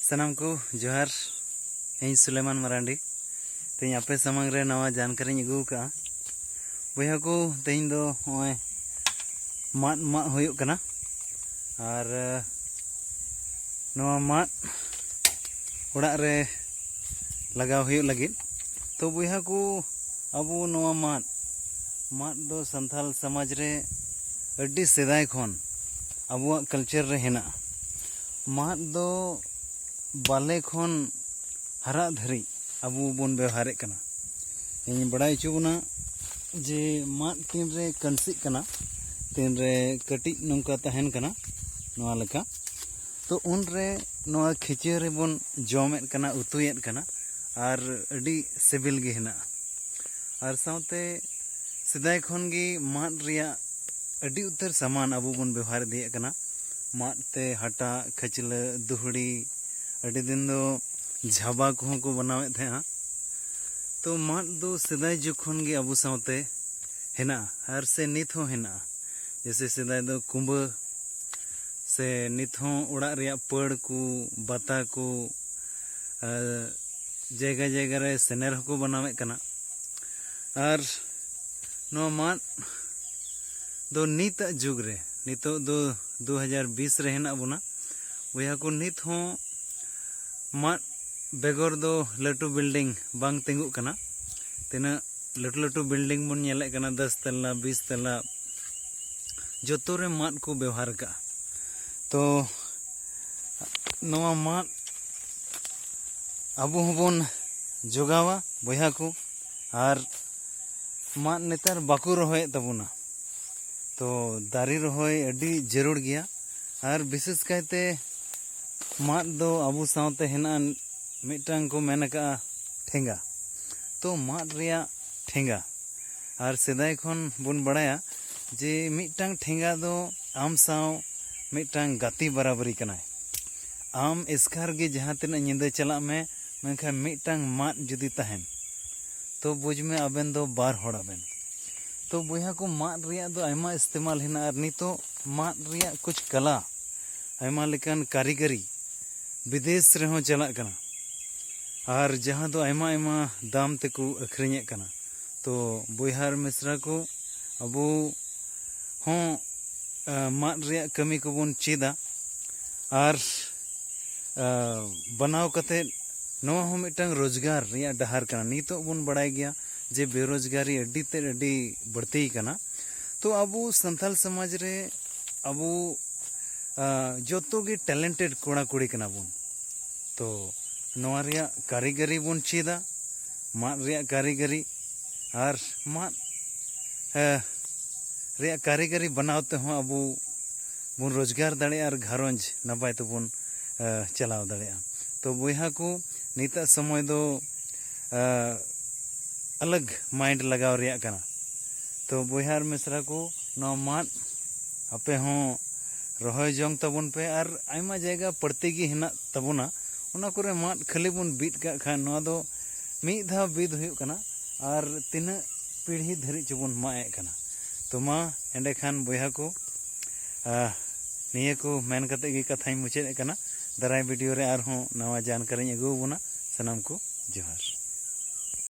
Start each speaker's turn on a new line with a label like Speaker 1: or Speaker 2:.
Speaker 1: सनाम को जोहार इन सुलेमान मरांडी तेज आपे सामंग रे नवा जानकारी अगू का बया को तेज दो माद माद होयुग कना और नवा माद ओड़ा रे लगाव होयुग लगिद तो बया को अब नवा माद माद दो संथाल समाज रे अड्डी सेदाय खन अबुआ कल्चर रे हेना माद दो बाले खन हरा धरी अबू बन व्यवहार कना इन बड़ा चुना जे माद तीन रे कंसी कना तीन रे कटी नौका तहन कना नवा लेका तो उन रे नवा खिचे रे बन जमेद कना उतुयेद कना और अडी सिबिल गे हेना और साउते सिदाय खन गे माद रिया अडी उतर सामान अबू बन व्यवहार दिए कना माद ते हटा खचला दुहड़ी अड़ी दिन दो झाबा को बनावे थे तो माद दो सिदाय जोखन गे अबू सावते हेना हर से नित हो हेना जैसे सिदाय दो कुंभ से नित हो उड़ा रिया पड़ को बाता को जगह जगह रे सेनेर को बनावे कना और नो माद दो नित जुग रे नितो दो 2020 रे हेना बुना वया को नित हो माद बेगर दो लटू बिल्डिंग बांग तिंगु कना तीना लटू लटू बिल्डिंग बन नेले कना 10 तला 20 तला जोतो रे माद को व्यवहार का तो नवा माद अबू हबन जोगावा बया को और माद नेतार बाकू रहोय तबुना तो दारी रहोय अडी जरूर गया और विशेष कायते माद दो अबू सावते हेना मिटांग को मेन का ठेंगा तो माद रिया ठेंगा और सेदाय खन बन बड़ाया जे मिटांग ठेंगा दो आम साव मिटांग गाती बराबरी कनाय आम एस्कार गे जहाँ तिना निंदा चला में मेनखा मिटांग माद जुदी तहन तो बुझ में आबेन दो बार होड़ आबेन तो बया को माद रिया दो आयमा इस्तेमाल हेना और नितो माद रिया कुछ कला आयमा लेकान कारीगरी विदेश रेहों चला कना और जहाँ दो आयमा आयमा दाम तेको अखरिञे कना तो बोहार मिश्रा को अबू हों माद रिया कमी को बन चेदा और बनाव कते नवा हो मिटांग रोजगार रिया डहार कना नितो बन बड़ाय गया जे बेरोजगारी अड्डी ते अड्डी बढ़ती कना तो अबू संथाल समाज रे अबू जोतो गे टैलेंटेड कोड़ा कुड़ी कना बुन तो नवा रिया कारीगरी बन चेदा माद रिया कारीगरी और माद रिया कारीगरी बनावते हो अबू बुन रोजगार दाड़े और घारंज नपाय तो बुन चलाव दाड़े तो बया को निता समय दो अलग माइंड लगाव रिया कना तो बोहार मिश्रा को नवा माद आपे हों रहोय जोंग तबन पे और आयमा जायगा पड़ते गी हेना तबना उना करे माद खाली बन बीत का खान नवा दो मी धा बीद हुयु कना और तीना पीढ़ी धरी चबन माए कना तो मा एंडे खान बोया को निये को मेन कते गी कथाई मुचाद कना दाराय वीडियो रे आर हों नवा जानकारी अगू बना सनाम को जोहार।